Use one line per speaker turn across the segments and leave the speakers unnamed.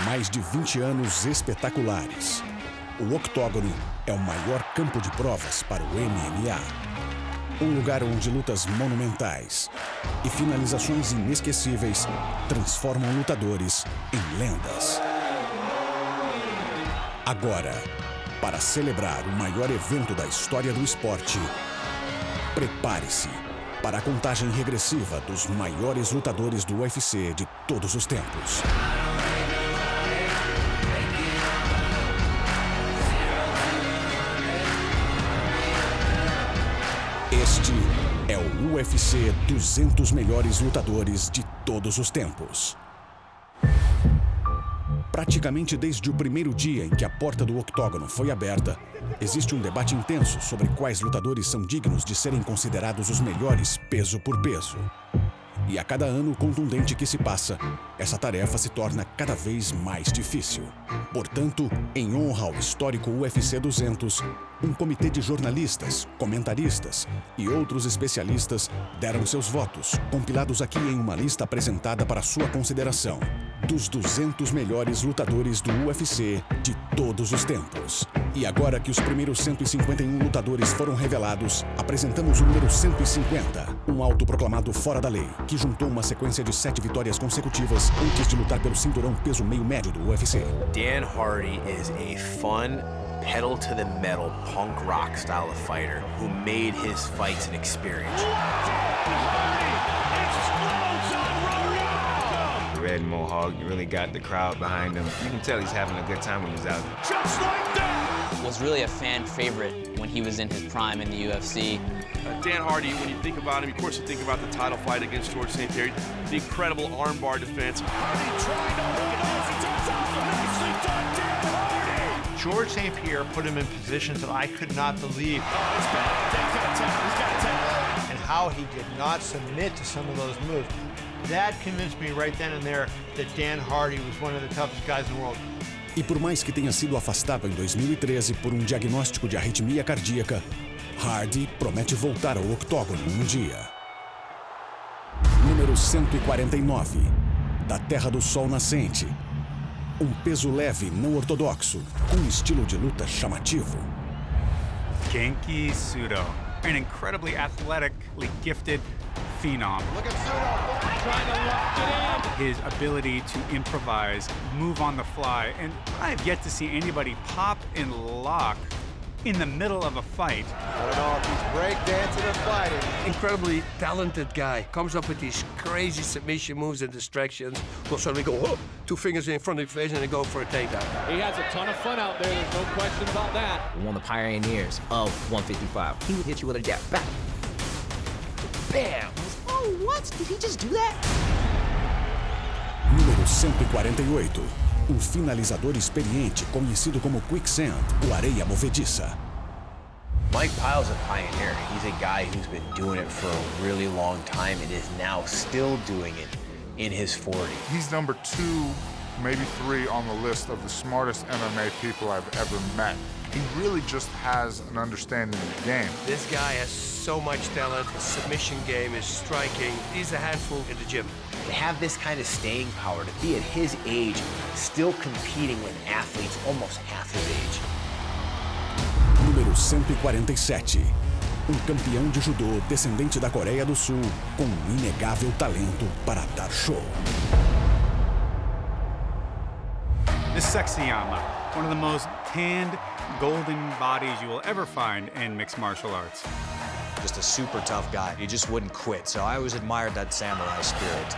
mais de 20 anos espetaculares. O Octógono é o maior campo de provas para o MMA. Um lugar onde lutas monumentais e finalizações inesquecíveis transformam lutadores em lendas. Agora, para celebrar o maior evento da história do esporte, prepare-se para a contagem regressiva dos maiores lutadores do UFC de todos os tempos. Este é o UFC 200 melhores lutadores de todos os tempos. Praticamente desde o primeiro dia em que a porta do Octógono foi aberta, existe um debate intenso sobre quais lutadores são dignos de serem considerados os melhores peso por peso. E a cada ano contundente que se passa, essa tarefa se torna cada vez mais difícil. Portanto, em honra ao histórico UFC 200, um comitê de jornalistas, comentaristas e outros especialistas deram seus votos, compilados aqui em uma lista apresentada para sua consideração, dos 200 melhores lutadores do UFC de todos os tempos. E agora que os primeiros 151 lutadores foram revelados, apresentamos o número 150, um autoproclamado fora da lei, que juntou uma sequência de 7 vitórias consecutivas antes de lutar pelo cinturão peso meio-médio do UFC.
Dan Hardy is a fun, pedal-to-the-metal punk rock style of fighter who made his fights an experience.
Red Mohawk really got the crowd behind him. You can tell he's having a good time when he's out there. Just like that!
Was really a fan favorite when he was in his prime in the UFC.
Dan Hardy, when you think about him, of course you think about the title fight against George St. Pierre, the incredible armbar defense.
Hardy trying to hook it off, it's on top of nicely done, Dan Hardy!
George St. Pierre put him in positions that I could not believe.
Oh, it's bad. Dan's got to tap, he's got to tap.
And how he did not submit to some of those moves. That convinced me right then and there that Dan Hardy was one of the toughest guys in the world.
E por mais que tenha sido afastado em 2013 por um diagnóstico de arritmia cardíaca, Hardy promete voltar ao octógono um dia. Número 149, da Terra do Sol Nascente. Um peso leve não ortodoxo, com um estilo de luta chamativo.
Genki Sudo, an incredibly athletically gifted phenom.
Look at Sudo, trying to lock it in.
His ability to improvise, move on the fly, and I've yet to see anybody pop and lock in the middle of a fight.
I don't know if he's breakdancing or fighting.
Incredibly talented guy. Comes up with these crazy submission moves and distractions. Will suddenly go, oh, 2 fingers in front of your face and then go for a takedown.
He has a ton of fun out there. There's no question about that.
One of the pioneers of 155. He would hit you with a jab. Back. Bam! Oh, what? Did he just do that?
Número 148. Um finalizador experiente conhecido como Quicksand, o areia movediça.
Mike Pyle's a pioneer. He's a guy who's been doing it for a really long time and is now still doing it in his 40s.
He's number 2, maybe 3 on the list of the smartest MMA people I've ever met. He really just has an understanding of the game.
This guy has so much talent. His submission game is striking. He's a handful in the gym.
To have this kind of staying power, to be at his age, still competing with athletes almost half his age.
Número 147. Um campeão de judô descendente da Coreia do Sul com um inegável talento para dar show.
This Sexyama, one of the most tanned, golden bodies you will ever find in mixed martial arts.
Just a super tough guy. He just wouldn't quit, so I always admired that samurai spirit.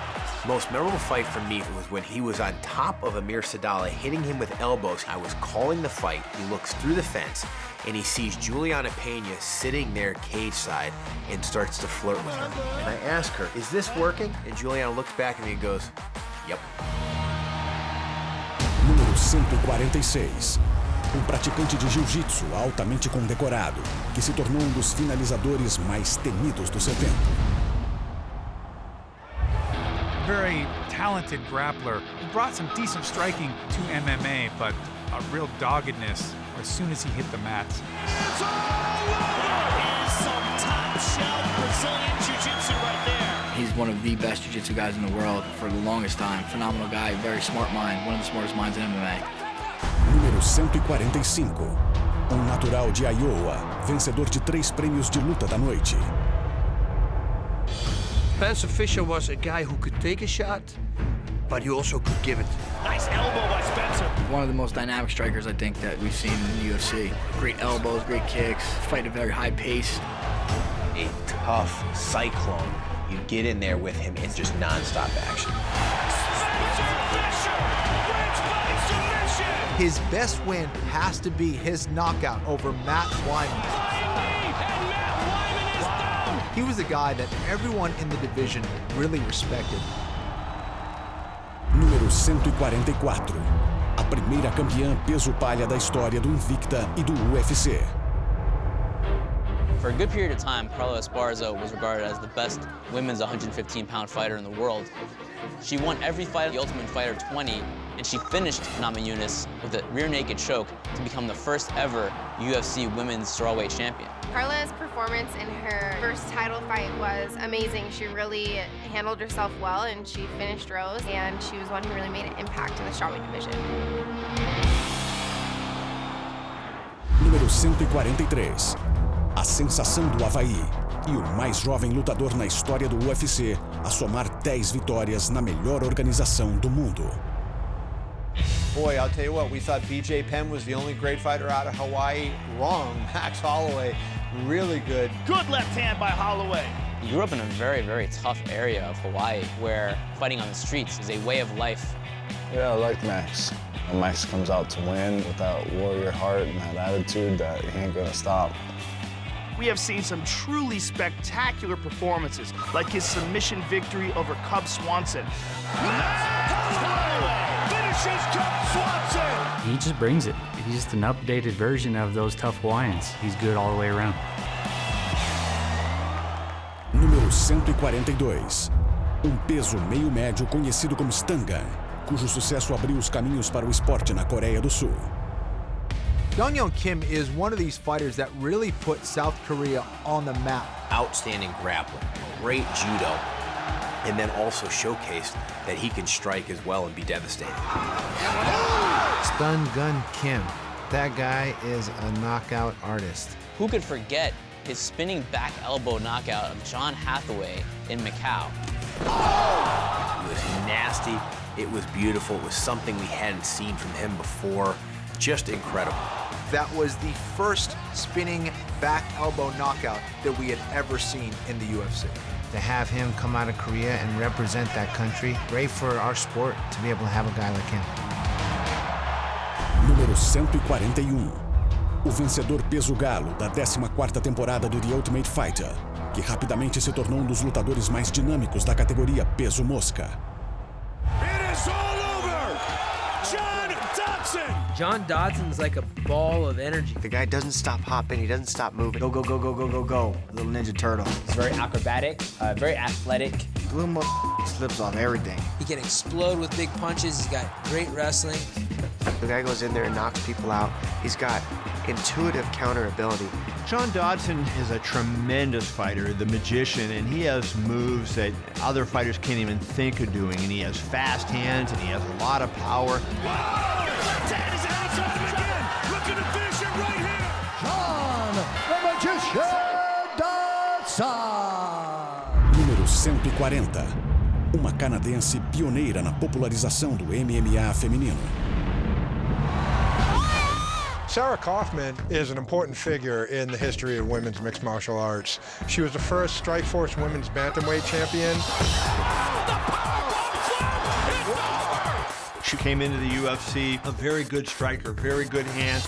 Most memorable fight for me was when he was on top of Amir Sadallah, hitting him with elbows. I was calling the fight. He looks through the fence, and he sees Juliana Pena sitting there cage side and starts to flirt with her. And I ask her, is this working? And Juliana looks back at me and goes, yep.
Número 146. Um praticante de jiu-jitsu altamente condecorado, que se tornou um dos finalizadores mais temidos do seu tempo.
Very talented grappler who brought some decent striking to MMA, but a real doggedness as soon as he hit the mats.
It's all over! He's some top-shelf Brazilian jiu-jitsu right there.
He's
was one of the best jiu-jitsu guys in the world for the longest time. Phenomenal guy, very smart mind, one of the smartest minds in MMA.
Número 145. Natural de Iowa, vencedor de 3 prêmios de luta da noite.
Spencer Fisher was a guy who could take a shot, but he also could give it.
Nice elbow by Spencer.
One of the most dynamic strikers, I think, that we've seen in the UFC. Great elbows, great kicks, fight at a very high pace.
A tough cyclone. You get in there with him and just non-stop action.
His best win has to be his knockout over Matt Wyman. He was the guy that everyone in the division really respected.
Número 144. A primeira campeã peso palha da história do Invicta e do UFC.
For a good period of time, Carla Esparza was regarded as the best women's 115-pound fighter in the world. She won every fight, the Ultimate Fighter 20, and she finished Namajunas with a rear naked choke to become the first ever UFC women's strawweight champion.
Carla's performance in her first title fight was amazing. She really handled herself well, and she finished Rose, and she was one who really made an impact in the strawweight division.
Número 143. A sensação do Havaí e o mais jovem lutador na história do UFC a somar 10 vitórias na melhor organização do mundo.
Boy, I'll tell you what, we thought BJ Penn was the only great fighter out of Hawaii. Wrong. Max Holloway, really good.
Good left hand by Holloway.
He grew up in a very, very tough area of Hawaii where fighting on the streets is a way of life.
Yeah, I like Max. Max comes out to win with that warrior heart and that attitude that he ain't gonna stop.
We have seen some truly spectacular performances, like his submission victory over Cub Swanson. Finishes Cub Swanson!
He just brings it. He's just an updated version of those tough Hawaiians. He's good all the way around.
Número 142. Peso meio-médio conhecido como Stangan, cujo sucesso abriu os caminhos para o esporte na Coreia do Sul.
Dong-Yeon Kim is one of these fighters that really put South Korea on the map.
Outstanding grappling, great judo, and then also showcased that he can strike as well and be devastating.
Stun Gun Kim. That guy is a knockout artist.
Who could forget his spinning back elbow knockout of John Hathaway in Macau?
It was nasty, it was beautiful, it was something we hadn't seen from him before. Just incredible.
That was the first spinning back elbow knockout that we had ever seen in the UFC.
To have him come out of Korea and represent that country, great for our sport to be able to have a guy like him.
Número 141. O vencedor peso galo da 14ª temporada do The Ultimate Fighter, que rapidamente se tornou um dos lutadores mais dinâmicos da categoria peso mosca.
It is all over! John Dodson!
John Dodson's like a ball of energy.
The guy doesn't stop hopping, he doesn't stop moving. Go, go, go, go, go, go, go. Little Ninja Turtle.
He's very acrobatic, very athletic.
The little slips off everything.
He can explode with big punches. He's got great wrestling.
The guy goes in there and knocks people out. He's got intuitive counter ability.
John Dodson is a tremendous fighter, the magician, and he has moves that other fighters can't even think of doing, and he has fast hands, and he has a lot of power.
Wow! Left hand is outside him again! Looking to finish it right here!
John, the magician Dodson!
Número 140. Uma canadense pioneira na popularização do MMA feminino.
Sarah Kaufman is an important figure in the history of women's mixed martial arts. She was the first Strikeforce women's bantamweight champion.
She came into the UFC a very good striker, very good hand.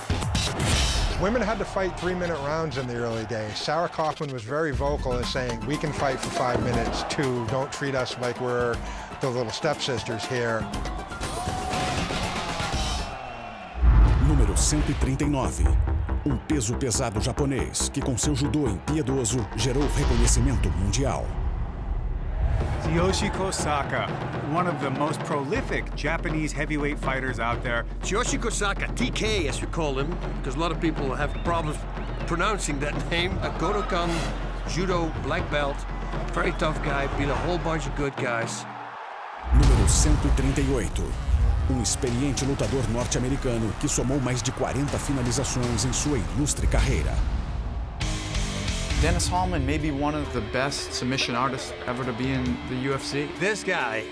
Women had to fight 3-minute rounds in the early days. Sarah Kaufman was very vocal as saying, we can fight for 5 minutes too. Don't treat us like we're the little stepsisters here.
Número 139. Peso pesado japonês que com seu judô impiedoso gerou reconhecimento mundial.
Tsuyoshi Kosaka, one of the most prolific Japanese heavyweight fighters out there.
Tsuyoshi Kosaka, TK as we call him, because a lot of people have problems pronouncing that name. A Gotokan judo black belt. Very tough guy, beat a whole bunch of good guys.
Número 138. Experiente lutador norte-americano que somou mais de 40 finalizações em sua ilustre carreira.
Dennis Hallman may be one of the best submission artists ever to be in the UFC.
This guy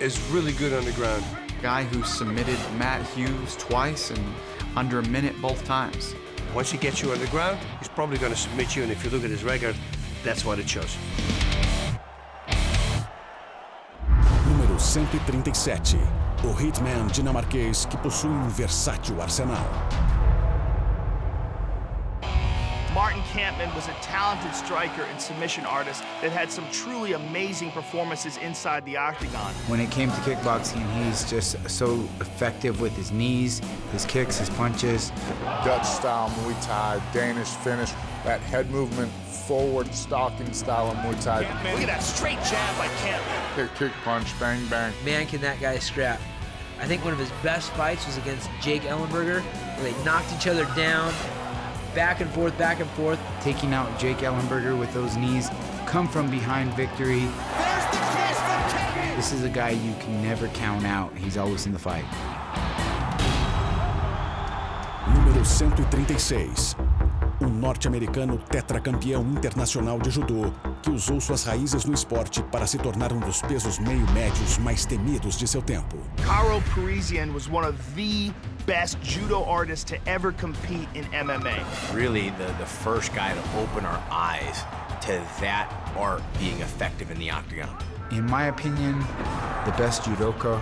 is really good on the ground.
Guy who submitted Matt Hughes twice and under a minute both times.
Once he gets you on the ground, he's probably going to submit you, and if you look at his record, that's what it shows.
Número 137. O hitman dinamarquês que possui versátil arsenal.
Martin Kampmann was a talented striker and submission artist that had some truly amazing performances inside the octagon.
When it came to kickboxing, he's just so effective with his knees, his kicks, his punches.
Dutch-style Muay Thai, Danish finish, that head movement, forward stalking style of Muay Thai.
Look at that straight jab by Kampmann.
Kick, punch, bang, bang.
Man, can that guy scrap. I think one of his best fights was against Jake Ellenberger, where they knocked each other down, back and forth, back and forth.
Taking out Jake Ellenberger with those knees, come from behind victory.
There's the kiss from Kampmann.
This is a guy you can never count out. He's always in the fight.
Número 136. Norte-americano tetracampeão internacional de judô que usou suas raízes no esporte para se tornar dos pesos meio-médios mais temidos de seu tempo.
Karo Parisian was one of the best judo artists to ever compete in MMA.
Really the first guy to open our eyes to that art being effective in the octagon.
In my opinion, the best judoka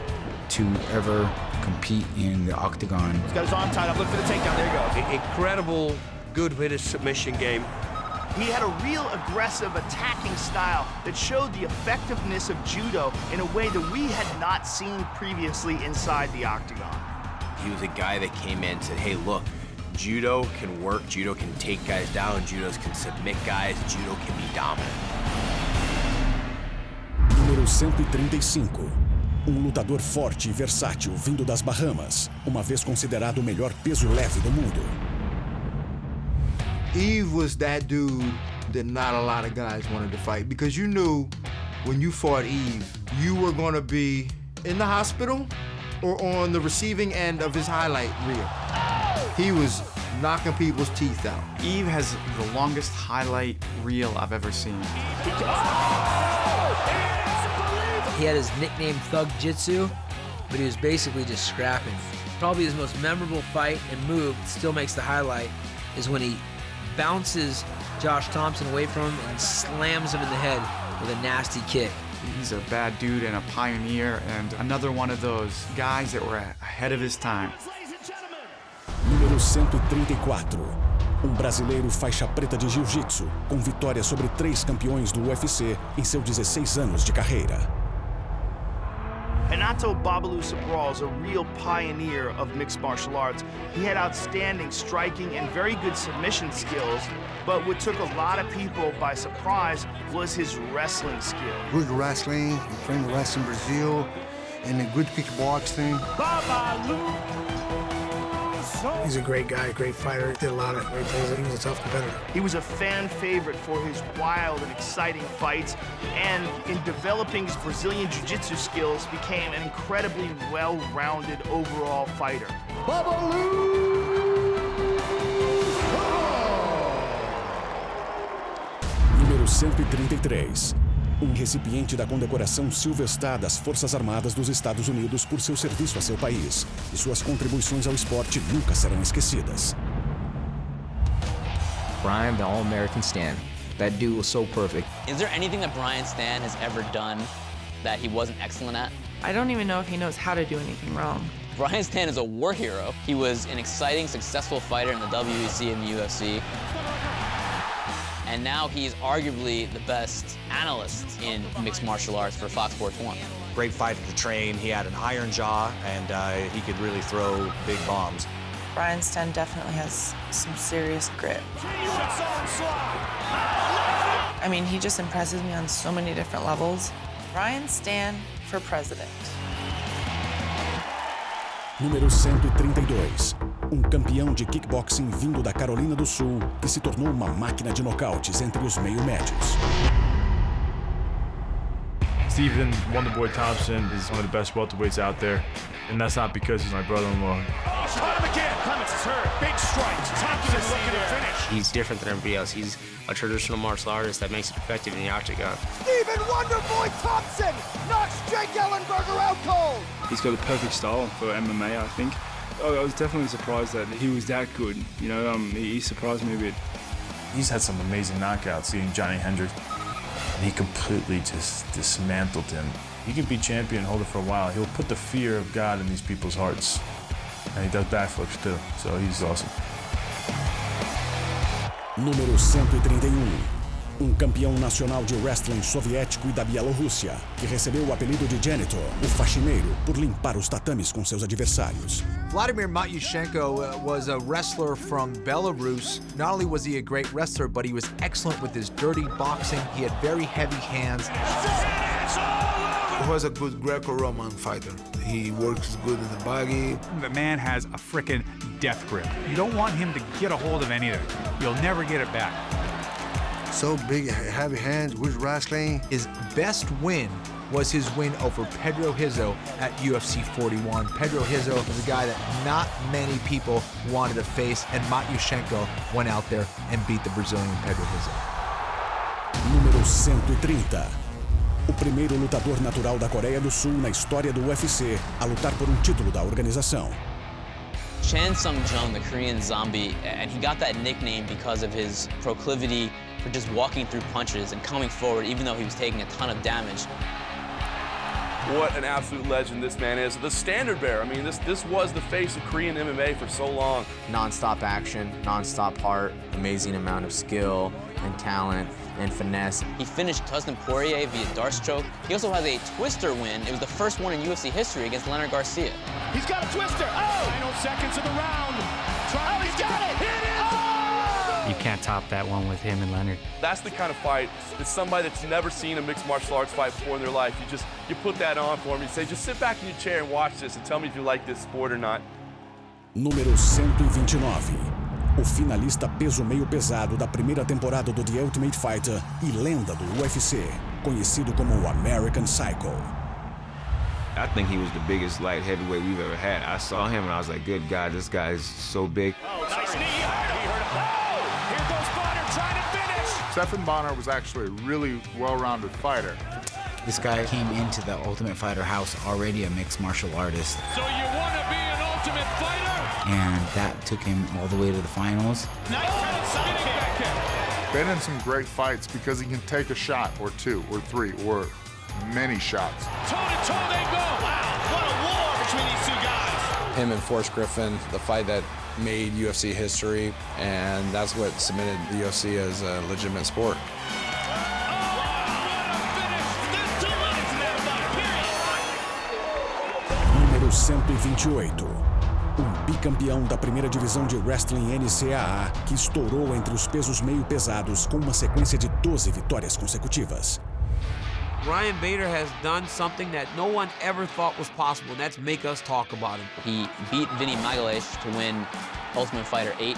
to ever compete in the octagon.
He's got his arm tied up, look for the takedown, there he goes.
Incredible, good with his submission game.
He had a real aggressive attacking style that showed the effectiveness of judo in a way that we had not seen previously inside the octagon.
He was a guy that came in and said, hey, look, judo can work, judo can take guys down, judos can submit guys, judo can be dominant.
Número 135. Lutador forte e versátil vindo das Bahamas, uma vez considerado o melhor peso leve do mundo.
Eve was that dude that not a lot of guys wanted to fight, because you knew when you fought Eve, you were going to be in the hospital or on the receiving end of his highlight reel. He was knocking people's teeth out.
Eve has the longest highlight reel I've ever seen.
He had his nickname Thug Jitsu, but he was basically just scrapping. Probably his most memorable fight and move that still makes the highlight is when he bounces Josh Thompson away from him and slams him in the head with a nasty kick.
He's a bad dude and a pioneer and another one of those guys that were ahead of his time.
Número 134. Brasileiro faixa preta de jiu-jitsu, com vitória sobre 3 campeões do UFC em seus 16 anos de carreira.
Renato Babalu Sobral is a real pioneer of mixed martial arts. He had outstanding striking and very good submission skills, but what took a lot of people by surprise was his wrestling skill.
Good wrestling, he trained wrestling in Brazil, and a good kickboxing.
Babalu! He's a great guy, great fighter, did a lot of great things. He was a tough competitor.
He was a fan favorite for his wild and exciting fights, and in developing his Brazilian jiu-jitsu skills, became an incredibly well-rounded overall fighter.
Número 133. Recipiente da condecoração Silver Star das Forças Armadas dos Estados Unidos por seu serviço a seu país. E suas contribuições ao esporte nunca serão esquecidas.
Brian, the All-American Stan. That dude was so perfect.
Is there anything that Brian Stan has ever done that he wasn't excellent at?
I don't even know if he knows how to do anything wrong.
Brian Stan is a war hero. He was an exciting, successful fighter in the WEC and the UFC. And now he's arguably the best analyst in mixed martial arts for Fox Sports 1.
Great fighter to train. He had an iron jaw, and he could really throw big bombs.
Brian Stan definitely has some serious grit. I mean, he just impresses me on so many different levels. Brian Stan for president.
Número 132. Campeão de kickboxing vindo da Carolina do Sul, que se tornou uma máquina de nocautes entre os meio-médios.
Stephen Wonderboy Thompson is one of the best welterweights out there, and that's not because he's my brother-in-law.
He's caught him again. Clements is hurt. Big strikes. Thompson is looking to finish.
He's different than everybody else. He's a traditional martial artist that makes it effective in the octagon.
Stephen Wonderboy Thompson knocks Jake Ellenberger out cold.
He's got a perfect style for MMA, I think. I was definitely surprised that he was that good. You know, he surprised me a bit.
He's had some amazing knockouts, seeing Johnny Hendricks. And he completely just dismantled him. He could be champion and hold it for a while. He'll put the fear of God in these people's hearts. And he does backflips too, so he's awesome.
Número 131. Campeão nacional de wrestling soviético e da Bielorrússia, que recebeu o apelido de Janitor, o faxineiro, por limpar os tatames com seus adversários.
Vladimir Matyushenko was a wrestler from Belarus. Not only was he a great wrestler, but he was excellent with his dirty boxing. He had very heavy hands.
He was a good Greco-Roman fighter. He works good in the body.
The man has a frickin' death grip. You don't want him to get a hold of anything. You'll never get it back.
So big, heavy hands, good wrestling.
His best win was his win over Pedro Hizo at UFC 41. Pedro Hizo was a guy that not many people wanted to face, and Matyushenko went out there and beat the Brazilian Pedro Hizo.
Número 130. O primeiro lutador natural da Coreia do Sul na história do UFC a lutar por título da organização.
Chan Sung-jung, the Korean zombie, and he got that nickname because of his proclivity for just walking through punches and coming forward even though he was taking a ton of damage.
What an absolute legend this man is. The standard bearer. I mean, this was the face of Korean MMA for so long.
Non-stop action, non-stop heart, amazing amount of skill and talent and finesse.
He finished Dustin Poirier via dart stroke. He also has a twister win. It was the first one in UFC history against Leonard Garcia.
He's got a twister. Oh! Final seconds of the round. Oh, he's got it! Hit it! Oh!
You can't top that one with him and Leonard.
That's the kind of fight that somebody that's never seen a mixed martial arts fight before in their life, you put that on for them. You say, just sit back in your chair and watch this and tell me if you like this sport or not.
Número 129. O finalista peso meio pesado da primeira temporada do The Ultimate Fighter e lenda do UFC, conhecido como o American Psycho.
I think he was the biggest light heavyweight we've ever had. I saw him and I was like, good God, this guy is so big.
Oh, nice knee. He heard him. Oh! Here goes Bonner trying to finish.
Stephan Bonner was actually a really well-rounded fighter.
This guy came into the Ultimate Fighter house already a mixed martial artist.
So you want to be an Ultimate Fighter?
And that took him all the way to the finals.
Nice spinning back kick.
Been in some great fights because he can take a shot or two or three or many shots.
Toe-to-toe they go. Wow, what a war between these two guys.
Him and Forrest Griffin, the fight that made UFC history, and that's what cemented the UFC as a legitimate sport.
Número 128. Bicampeão da primeira divisão de wrestling NCAA que estourou entre os pesos meio pesados com uma sequência de 12 vitórias consecutivas.
Ryan Bader has done something that no one ever thought was possible, and that's make us talk about him.
He beat Vinny Magalhaes to win Ultimate Fighter 8,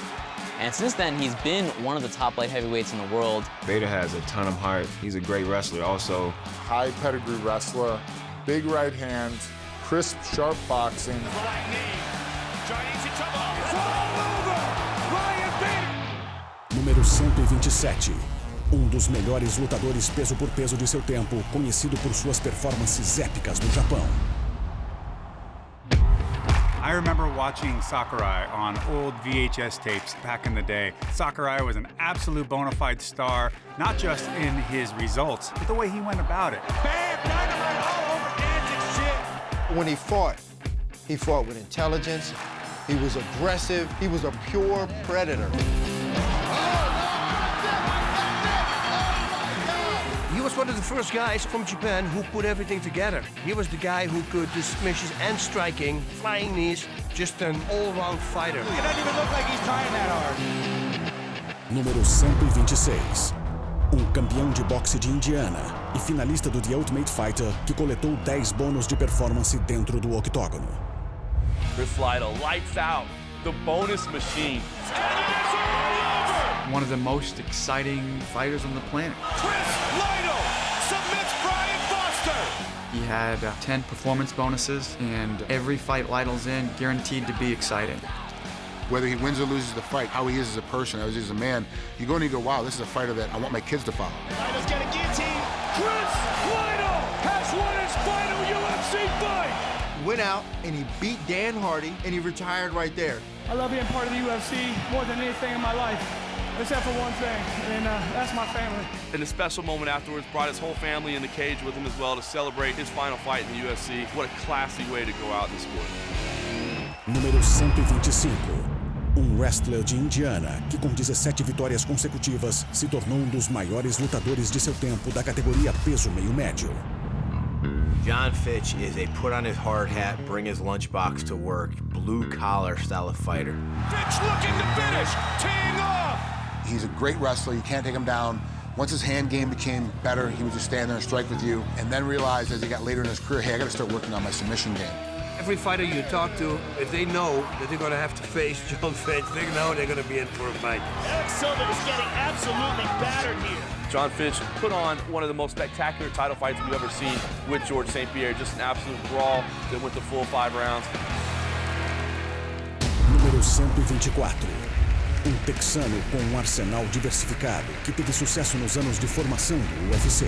and since then he's been one of the top light heavyweights in the world.
Bader has a ton of heart. He's a great wrestler also.
High pedigree wrestler, big right hands, crisp, sharp boxing.
Número 127. Dos melhores lutadores peso por peso de seu tempo, conhecido por suas performances épicas no Japão.
I remember watching Sakurai on old VHS tapes back in the day. Sakurai was an absolute bona fide star, not just in his results, but the way he went about it.
Bam! Dynamite all over Antic's shit.
When he fought with intelligence, he was aggressive, he was a pure predator.
He was one of the first guys from Japan who put everything together. He was the guy who could do submissions and striking, flying knees, just an all-round fighter.
It doesn't even look like he's trying that hard.
Número 126. Campeão de boxe de Indiana e finalista do The Ultimate Fighter que coletou 10 bônus de performance dentro do octógono.
Chris Lytle, lights out, the bonus machine.
One of the most exciting fighters on the planet.
Chris Lytle submits Brian Foster.
He had 10 performance bonuses, and every fight Lytle's in, guaranteed to be exciting.
Whether he wins or loses the fight, how he is as a person, how he is as a man, you go and you go, wow, this is a fighter that I want my kids to follow.
Lytle's got a guillotine. Chris Lytle has won his final UFC fight.
Went out and he beat Dan Hardy and he retired right there.
I love being part of the UFC more than anything in my life, except for one thing, and that's my family.
In a special moment afterwards, brought his whole family in the cage with him as well to celebrate his final fight in the UFC. What a classy way to go out in the sport.
Número 125. Wrestler de Indiana que com 17 vitórias consecutivas se tornou dos maiores lutadores de seu tempo da categoria peso meio médio.
John Fitch is a put on his hard hat, bring his lunchbox to work, blue collar style of fighter.
Fitch looking to finish, teeing off.
He's a great wrestler, you can't take him down. Once his hand game became better, he would just stand there and strike with you, and then realized as he got later in his career, hey, I gotta start working on my submission game.
Every fighter you talk to, if they know that they're going to have to face John Fitch, they know they're going to be in for a fight.
Eric Silva is getting absolutely battered here.
John Fitch put on one of the most spectacular title fights we've ever seen with George St. Pierre. Just an absolute brawl that went the full 5 rounds.
Número 124. Texano com arsenal diversificado que teve sucesso nos anos de formação do UFC.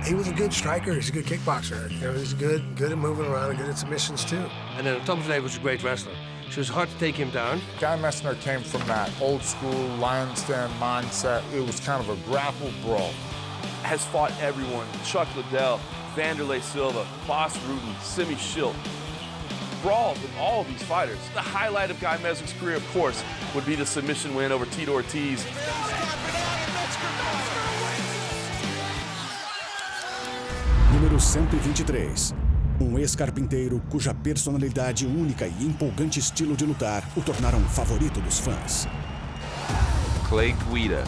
He was a good striker, he's a good kickboxer. You know, he's good at moving around and good at submissions too. And then on top of that, he was a great wrestler. So it was hard to take him down.
Guy Messner came from that old school lion's den mindset. It was kind of a grapple brawl.
Has fought everyone. Chuck Liddell, Vanderlei Silva, Boss Rutten, Simi Schilt. Brawls with all of these fighters. The highlight of Guy Messner's career, of course, would be the submission win over Tito Ortiz.
Número 123. Ex-carpinteiro cuja personalidade única e empolgante estilo de lutar o tornaram favorito dos fãs.
Clay Guida,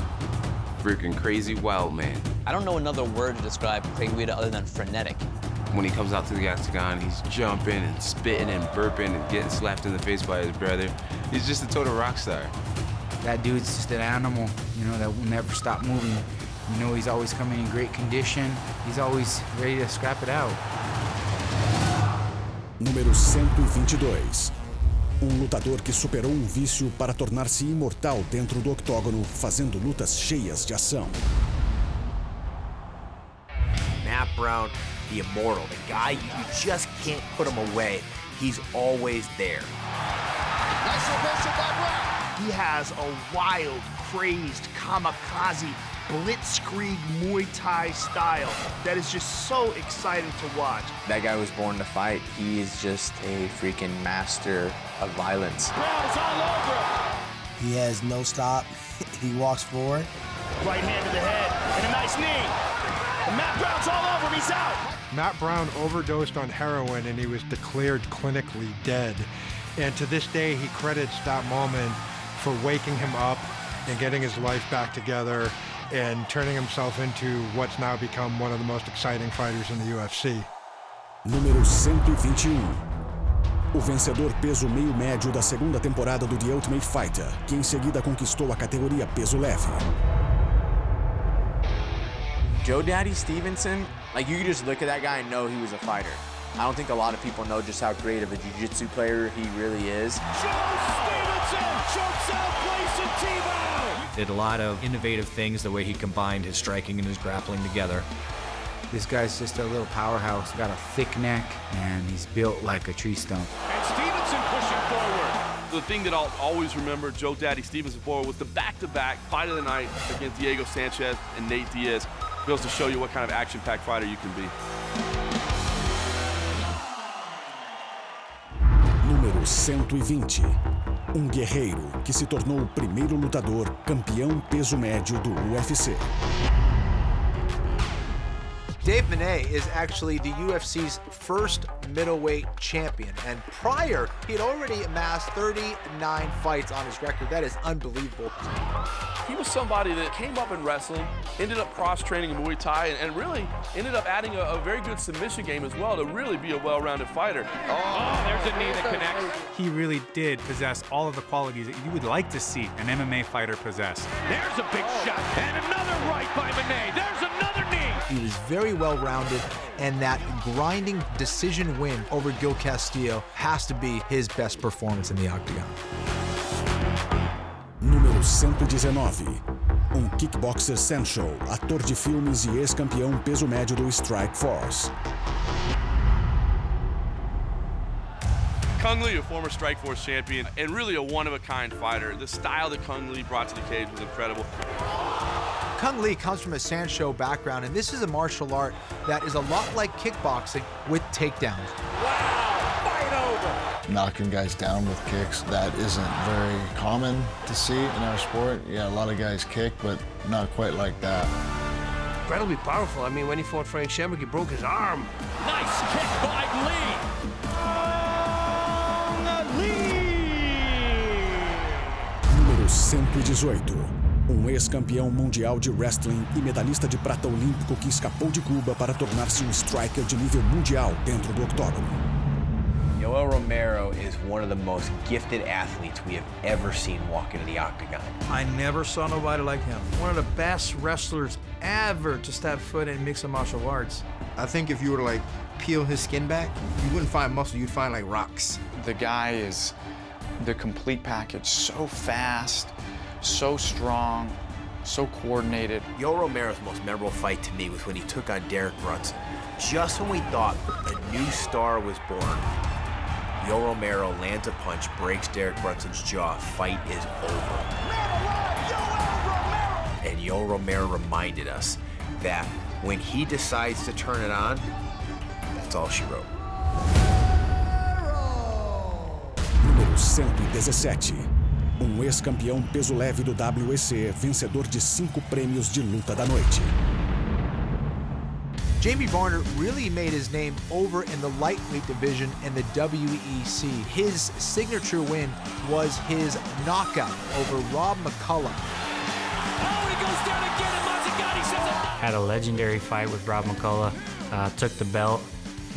freaking crazy wild man.
I don't know another word to describe Clay Guida other than frenetic.
When he comes out to the octagon, he's jumping and spitting and burping and getting slapped in the face by his brother. He's just a total rock star.
That dude's just an animal, you know, that will never stop moving. You know, he's always coming in great condition. He's always ready to scrap it out.
Número 122. Lutador que superou vício para tornar-se imortal dentro do octógono, fazendo lutas cheias de ação.
Matt Brown, the immortal, the guy you just can't put him away. He's always there.
Nice reversal by Brown.
He has a wild, crazed, kamikaze, blitzkrieg Muay Thai style that is just so exciting to watch.
That guy was born to fight. He is just a freaking master of violence.
Brown's all over him.
He has no stop. He walks forward.
Right hand to the head and a nice knee. And Matt Brown's all over him. He's out.
Matt Brown overdosed on heroin and he was declared clinically dead. And to this day, he credits that moment for waking him up and getting his life back together and turning himself into what's now become one of the most exciting fighters in the UFC.
Número 121. O vencedor peso meio médio da segunda temporada do The Ultimate Fighter, que em seguida conquistou a categoria peso leve.
Joe Daddy Stevenson, like you could just look at that guy and know he was a fighter. I don't think a lot of people know just how great of a jiu-jitsu player he really is.
Joe Stevenson chokes out Grayson Tebow.
Did a lot of innovative things, the way he combined his striking and his grappling together.
This guy's just a little powerhouse. Got a thick neck, and he's built like a tree stump.
And Stevenson pushing forward.
The thing that I'll always remember Joe Daddy Stevenson for was the back-to-back fight of the night against Diego Sanchez and Nate Diaz. It goes to show you what kind of action-packed fighter you can be.
Número 120. Guerreiro que se tornou o primeiro lutador campeão peso médio do UFC.
Dave Manet is actually the UFC's first middleweight champion, and prior, he had already amassed 39 fights on his record. That is unbelievable.
He was somebody that came up in wrestling, ended up cross-training in Muay Thai, and really ended up adding a very good submission game as well to really be a well-rounded fighter.
Oh, there's a knee that connects. He really did possess all of the qualities that you would like to see an MMA fighter possess.
There's a big shot and another right by Manet. There's another knee.
He was very well-rounded, and that grinding decision win over Gil Castillo has to be his best performance in the octagon.
Número 119. Kickboxer Sancho, ator de filmes e ex-campeão peso médio do Strike Force.
Kung Lee, a former Strike Force champion, and really a one-of-a-kind fighter. The style that Kung Lee brought to the cage was incredible.
Kung Lee comes from a Sancho background, and this is a martial art that is a lot like kickboxing with takedowns.
Knocking guys down with kicks, that isn't very common to see in our sport. Yeah, a lot of guys kick, but not quite like that.
Incredibly powerful. I mean, when he fought Frank Shamrock, he broke his arm.
Nice kick by Lee.
Número 118. Ex-campeão mundial de wrestling e medalhista de prata olímpico que escapou de Cuba para tornar-se striker de nível mundial dentro do octógono.
Yoel Romero is one of the most gifted athletes we have ever seen walk into the octagon.
I never saw nobody like him. One of the best wrestlers ever to step foot in mixed martial arts.
I think if you were to like peel his skin back, you wouldn't find muscle, you'd find like rocks.
The guy is the complete package, so fast, so strong, so coordinated.
Yoel Romero's most memorable fight to me was when he took on Derek Brunson. Just when we thought a new star was born, Yoel Romero lands a punch, breaks Derek Brunson's jaw, fight is over. And Yoel Romero reminded us that when he decides to turn it on, that's all she wrote.
Número 117. Ex-campeão peso leve do WEC, vencedor de 5 prêmios de luta da noite.
Jamie Varner really made his name over in the lightweight division in the WEC. His signature win was his knockout over Rob McCullough.
Oh, he goes down again, and Mazzagatti says it.
Had a legendary fight with Rob McCullough, took the belt,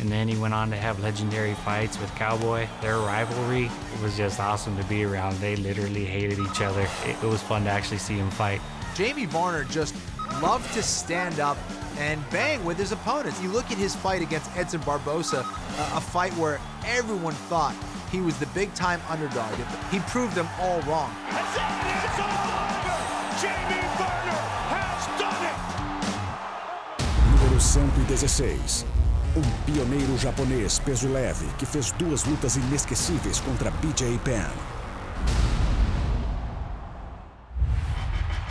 and then he went on to have legendary fights with Cowboy. Their rivalry was just awesome to be around. They literally hated each other. It was fun to actually see them fight.
Jamie Varner just loved to stand up and bang with his opponents. You look at his fight against Edson Barbosa, a fight where everyone thought he was the big-time underdog. He proved them all wrong.
That's it! It's all over! Jamie Varner has done it!
Número 116. Pioneiro japonês peso leve que fez 2 lutas inesquecíveis contra BJ Penn.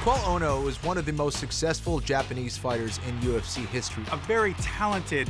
Paul Ono is one of the most successful Japanese fighters in UFC history.
A very talented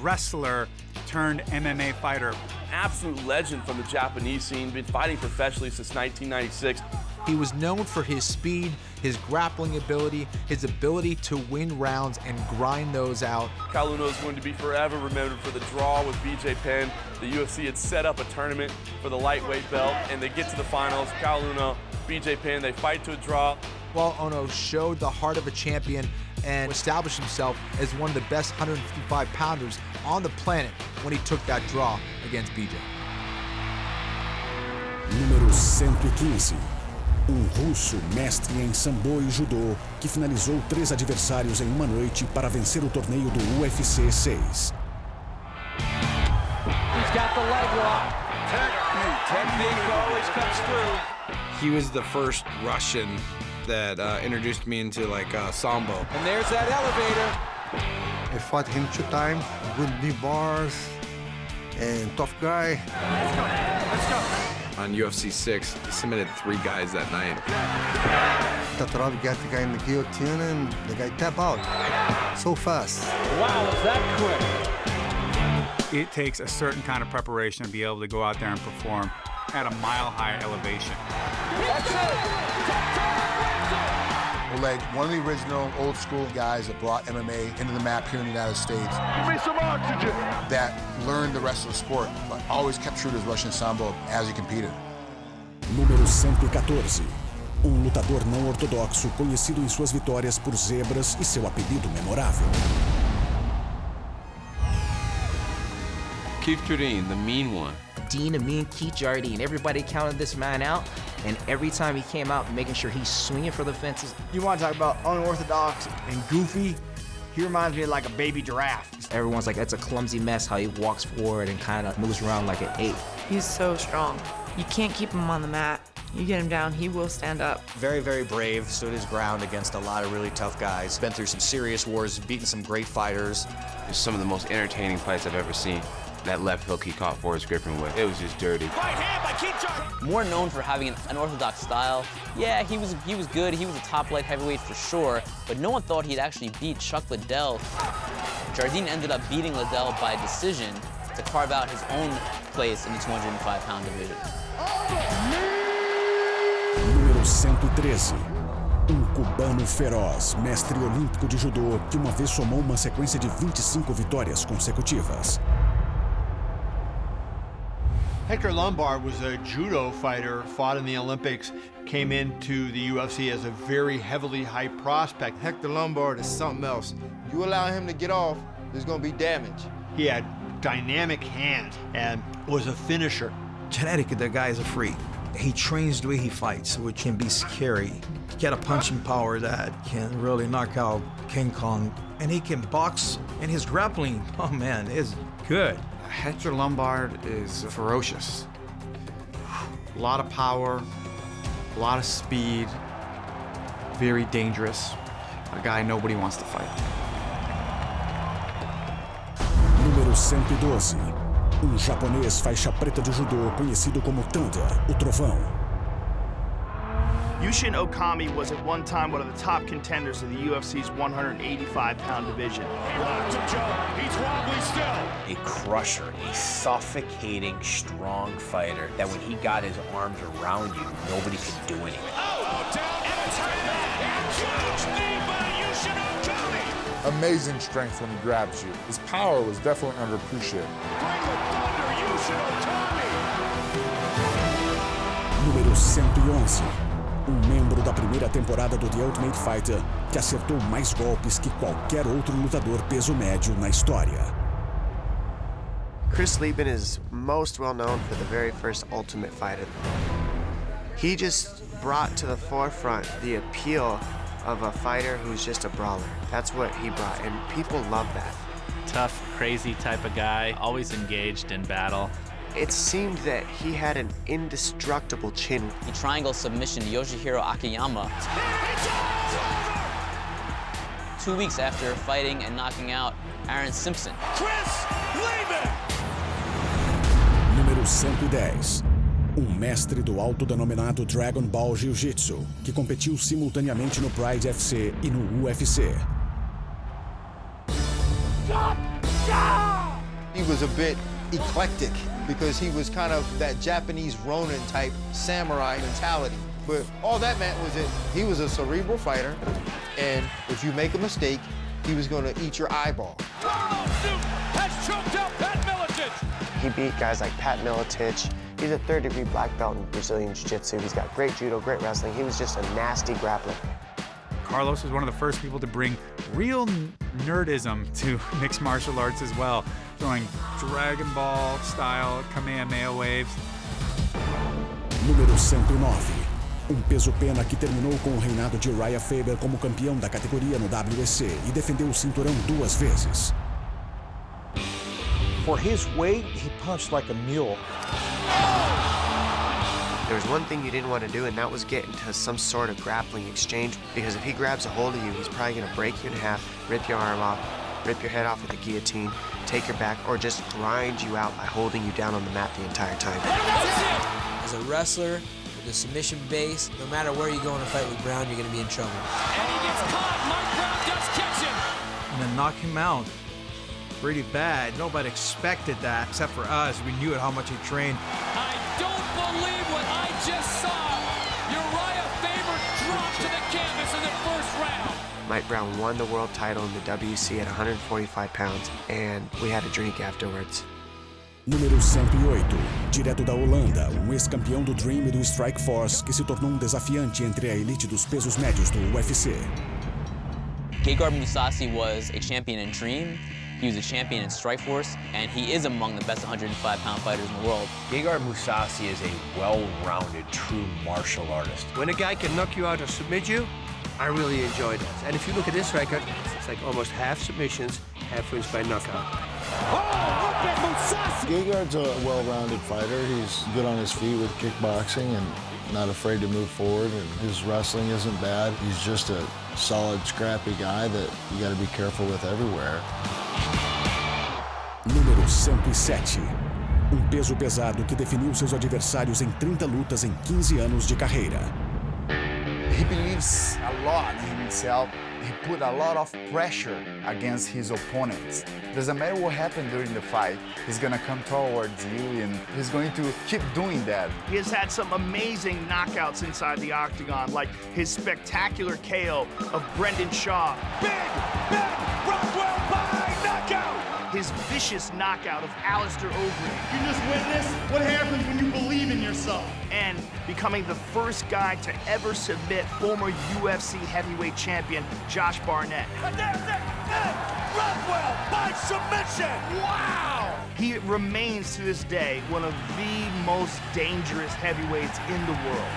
wrestler turned MMA fighter.
Absolute legend from the Japanese scene, been fighting professionally since 1996.
He was known for his speed, his grappling ability, his ability to win rounds and grind those out.
Kyle Luna is going to be forever remembered for the draw with BJ Penn. The UFC had set up a tournament for the lightweight belt, and they get to the finals. Kyle Luna, BJ Penn, they fight to a draw.
Paul Ono showed the heart of a champion and established himself as one of the best 155-pounders on the planet when he took that draw against BJ.
Número 115. Russo mestre em sambo e judô que finalizou 3 adversários em uma noite para vencer o torneio do UFC 6.
He's got the leg lock. Technique always comes through.
He was the first Russian that introduced me into like sambo.
And there's that elevator.
I fought him 2 times, good knee bars, and tough guy.
Let's go. Let's go.
On UFC 6, he submitted 3 guys that night.
Tatarov got the guy in the guillotine and the guy tap out. So fast.
Wow, is that quick?
It takes a certain kind of preparation to be able to go out there and perform at a mile-high elevation.
Oleg, one of the original old-school guys that brought MMA into the map here in the United States.
Give me some oxygen.
That learned the rest of the sport, but always kept true to his Russian sambo as he competed.
Número 114. Lutador não ortodoxo conhecido em suas vitórias por zebras e seu apelido memorável.
Keith Jardine, the mean one.
Dean, the mean Keith Jardine. Everybody counted this man out, and every time he came out, making sure he's swinging for the fences.
You want to talk about unorthodox and goofy?
He reminds me of like a baby giraffe.
Everyone's like, that's a clumsy mess how he walks forward and kind of moves around like an ape.
He's so strong. You can't keep him on the mat. You get him down, he will stand up.
Very, very brave, stood his ground against a lot of really tough guys. Been through some serious wars, beaten some great fighters.
It's some of the most entertaining fights I've ever seen. That left hook he caught Forrest Griffin with, it was just dirty.
Right hand by Keith Johnson.
More known for having an unorthodox style. Yeah, he was good. He was a top light heavyweight for sure, but no one thought he'd actually beat Chuck Liddell. Jardine ended up beating Liddell by decision to carve out his own place in the 205-pound division.
Número 113. Cubano feroz, mestre olímpico de judô, que uma vez somou uma sequência de 25 vitórias consecutivas.
Hector Lombard was a judo fighter, fought in the Olympics, came into the UFC as a very heavily hyped prospect.
Hector Lombard is something else. You allow him to get off, there's gonna be damage.
He had dynamic hands and was a finisher.
Genetically, the guy is a freak. He trains the way he fights, which can be scary. He got a punching power that can really knock out King Kong. And he can box, and his grappling, oh man, is good.
Hector Lombard is ferocious. A lot of power, a lot of speed, very dangerous. A guy nobody wants to fight.
Número 112. Japonês faixa preta de judô conhecido como Thunder, o Trovão.
Yushin Okami was at one time one of the top contenders of the UFC's 185-pound division.
He locked him, Joe. He's wobbly still.
A crusher, a suffocating, strong fighter that when he got his arms around you, nobody could do anything.
Oh, down and a turn back. Huge knee by Yushin Okami.
Amazing strength when he grabs you. His power was definitely underappreciated.
Bring the thunder, Yushin Okami.
Número 111. Membro da primeira temporada do The Ultimate Fighter que acertou mais golpes que qualquer outro lutador peso médio na história.
Chris Lieben is most well known for the very first Ultimate Fighter. He just brought to the forefront the appeal of a fighter who's just a brawler. That's what he brought, and people love that.
Tough, crazy type of guy, always engaged in battle.
It seemed that he had an indestructible chin.
He triangle submission to Yoshihiro Akiyama. 2 weeks after fighting and knocking out Aaron Simpson.
Chris Lieben.
Número 110. Mestre do autodenominado Dragon Ball Jiu-Jitsu, que competiu simultaneamente no Pride FC e no UFC.
He was a bit eclectic because he was kind of that Japanese Ronin type samurai mentality. But all that meant was that he was a cerebral fighter, and if you make a mistake, he was going to eat your eyeball.
Has choked out Pat Miletich.
He beat guys like Pat Miletich. He's a third-degree black belt in Brazilian Jiu-Jitsu. He's got great judo, great wrestling. He was just a nasty grappler.
Carlos was one of the first people to bring real nerdism to mixed martial arts as well, throwing Dragon Ball style Kamehameha waves.
Número 109. Peso-pena que terminou com o reinado de Uriah Faber como campeão da categoria no WEC e defendeu o cinturão 2 vezes.
For his weight, he punched like a mule.
There was one thing you didn't want to do, and that was get into some sort of grappling exchange, because if he grabs a hold of you, he's probably going to break you in half, rip your arm off, rip your head off with a guillotine, take your back, or just grind you out by holding you down on the mat the entire time.
As a wrestler, with a submission base, no matter where you go in a fight with Brown, you're going to be in trouble.
And he gets caught. Mike Brown does catch him.
And then knock him out pretty bad. Nobody expected that, except for us. We knew how much he trained.
I don't believe what I just saw. Uriah Faber dropped to the canvas in the first round.
Mike Brown won the world title in the WC at 145 pounds, and we had a drink afterwards.
Número 108. Direto da Holanda, ex-campeão do Dream e do Strike Force, que se tornou desafiante entre a elite dos pesos médios do UFC.
Gegard Mousasi was a champion in Dream. He was a champion in Strikeforce, and he is among the best 105-pound fighters in the world.
Gegard Mousasi is a well-rounded, true martial artist.
When a guy can knock you out or submit you, I really enjoyed it. And if you look at this record, it's like almost half submissions, half wins by knockout.
Gegard's a well-rounded fighter. He's good on his feet with kickboxing and not afraid to move forward, and his wrestling isn't bad. He's just a solid, scrappy guy that you got to be careful with everywhere.
Número 107. Peso pesado que definiu seus adversários em 30 lutas em 15 anos de carreira.
He believes a lot in himself. He put a lot of pressure against his opponents. Doesn't matter what happened during the fight, he's gonna come towards you and he's going to keep doing that.
He has had some amazing knockouts inside the octagon, like his spectacular KO of Brendan Shaw.
Big Rockwell by knockout!
His vicious knockout of Alistair Overeem.
You just witnessed what happens when you believe in yourself.
And becoming the first guy to ever submit former UFC heavyweight champion Josh Barnett.
Rockwell by submission! Wow!
He remains to this day one of the most dangerous heavyweights in the world.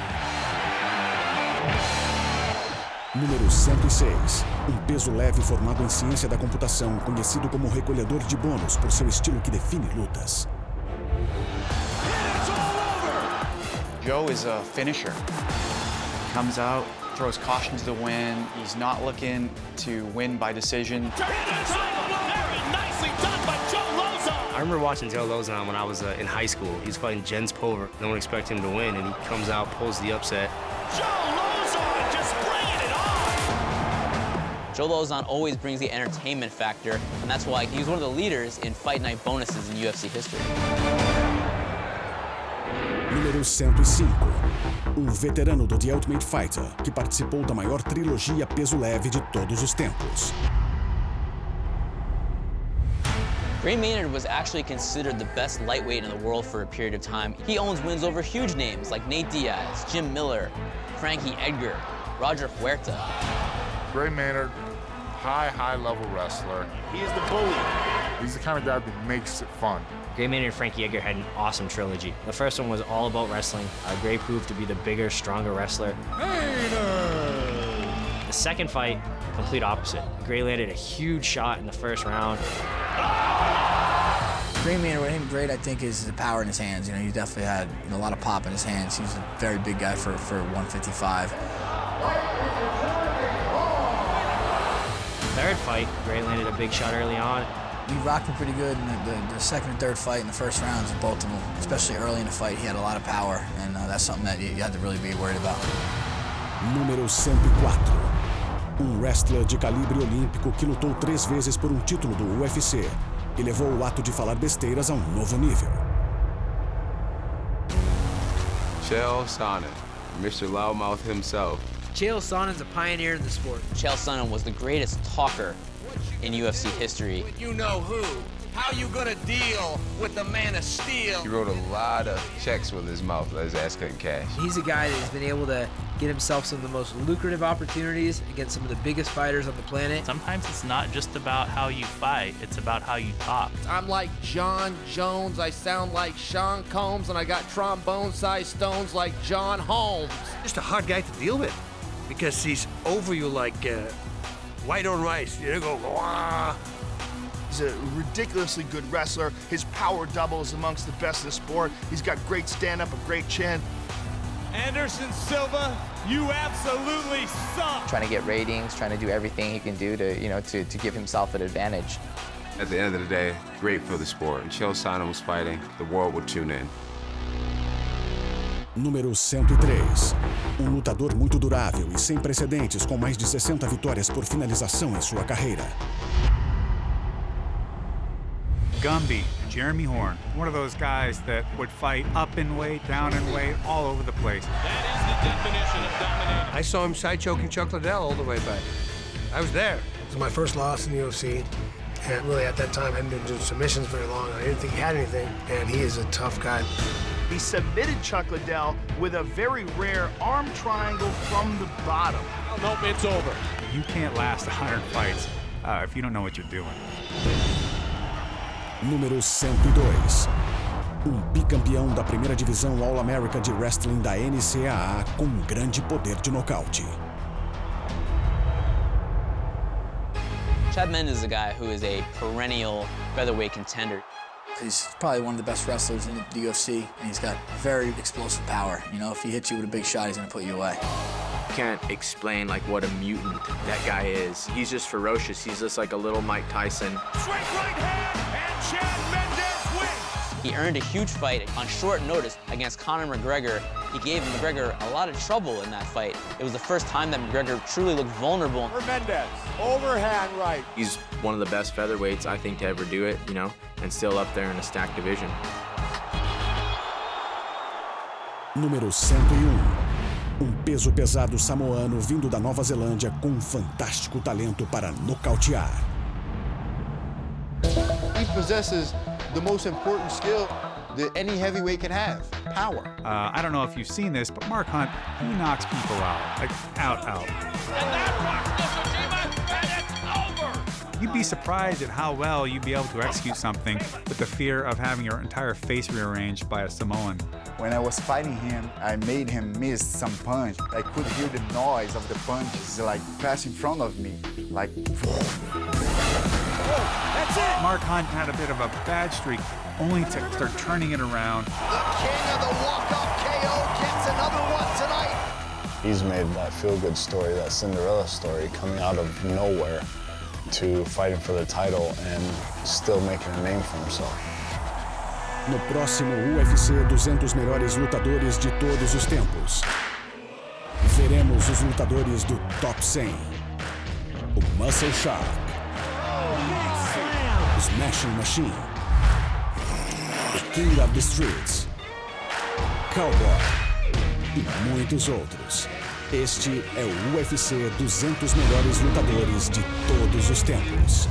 Número 106. Peso leve formado em ciência da computação, conhecido como recolhedor de bônus por seu estilo que define lutas.
Joe is a finisher. Comes out, throws caution to the wind. He's not looking to win by decision.
I remember watching Joe Lozon when I was in high school. He was fighting Jens Pover. No one expected him to win, and he comes out, pulls the upset.
Joe Lozon always brings the entertainment factor, and that's why he's one of the leaders in fight night bonuses in UFC history.
Número 105. Veterano do The Ultimate Fighter, que participou da maior trilogia peso leve de todos os tempos.
Gray Maynard was actually considered the best lightweight in the world for a period of time. He owns wins over huge names like Nate Diaz, Jim Miller, Frankie Edgar, Roger Huerta.
Gray Maynard, high-level wrestler.
He is the bully.
He's the kind of guy that makes it fun.
Gray Maynard and Frankie Edgar had an awesome trilogy. The first one was all about wrestling. Gray proved to be the bigger, stronger wrestler. The second fight, complete opposite. Gray landed a huge shot in the first round.
Gray Maynard, what made him great, I think, is the power in his hands. You know, he definitely had a lot of pop in his hands. He's a very big guy for 155.
Third fight, Gray landed a big shot early on.
He rocked him pretty good in the second and third fight in the first rounds, both of them. Especially early in the fight, he had a lot of power, and that's something that you had to really be worried about.
Número 104. Wrestler de calibre olímpico que lutou 3 vezes por título do UFC e levou o ato de falar besteiras a novo nível.
Chael Sonnen, Mr. Loudmouth himself.
Chael Sonnen's a pioneer in the sport.
Chael Sonnen was the greatest talker in UFC history.
You know who? How you gonna deal with the man of steel?
He wrote a lot of checks with his mouth that his ass couldn't cash.
He's a guy that has been able to get himself some of the most lucrative opportunities against some of the biggest fighters on the planet.
Sometimes it's not just about how you fight, it's about how you talk.
I'm like John Jones, I sound like Sean Combs, and I got trombone-sized stones like John Holmes.
Just a hard guy to deal with because he's over you like white on rice. You go, wah.
He's a ridiculously good wrestler. His power double is amongst the best in the sport. He's got great stand-up, a great chin.
Anderson Silva, you absolutely suck.
Trying to get ratings, trying to do everything he can do to give himself an advantage.
At the end of the day, great for the sport. When Chael Sonnen was fighting, the world would tune in.
Número 103. Lutador muito durável e sem precedentes, com mais de 60 vitórias por finalização em sua carreira.
Gumby, Jeremy Horn, one of those guys that would fight up in weight, down in weight, all over the place.
That is the definition of domination.
I saw him side choking Chuck Liddell all the way back. I was there.
It was my first loss in the UFC. And really, at that time, I hadn't been doing submissions very long. I didn't think he had anything, and he is a tough guy.
He submitted Chuck Liddell with a very rare arm triangle from the bottom.
Nope, it's over.
You can't last 100 fights if you don't know what you're doing.
Número 102. Bicampeão da primeira divisão All-America de Wrestling da NCAA com grande poder de nocaute.
Chad Mendes is a guy who is a perennial featherweight contender.
He's probably one of the best wrestlers in the UFC, and he's got very explosive power. You know, if he hits you with a big shot, he's gonna put you away.
Can't explain like what a mutant that guy is. He's just ferocious. He's just like a little Mike Tyson.
Straight right hand, and Chad Mendes wins.
He earned a huge fight on short notice against Conor McGregor. He gave McGregor a lot of trouble in that fight. It was the first time that McGregor truly looked vulnerable.
For Mendes, overhand right.
He's one of the best featherweights, I think, to ever do it, you know, and still up there in a stacked division.
Número 101. Peso pesado samoano vindo da Nova Zelândia com fantástico talento para nocautear.
He possesses the most important skill that any heavyweight can have, power.
I don't know if you've seen this, but Mark Hunt, he knocks people out, like out.
And that rocks Kojima, and it's over!
You'd be surprised at how well you'd be able to execute something with the fear of having your entire face rearranged by a Samoan.
When I was fighting him, I made him miss some punch. I could hear the noise of the punches like pass in front of me, like.
That's it! Mark Hunt had a bit of a bad streak, only to start turning it around.
The king of the walk-up KO gets another one tonight.
He's made that feel-good story, that Cinderella story, coming out of nowhere to fighting for the title and still making a name for himself.
No próximo UFC 200 melhores lutadores de todos os tempos, veremos os lutadores do Top 100. O Muscle Shark, o Smashing Machine, o King of the Streets, Cowboy e muitos outros. Este é o UFC 200 melhores lutadores de todos os tempos.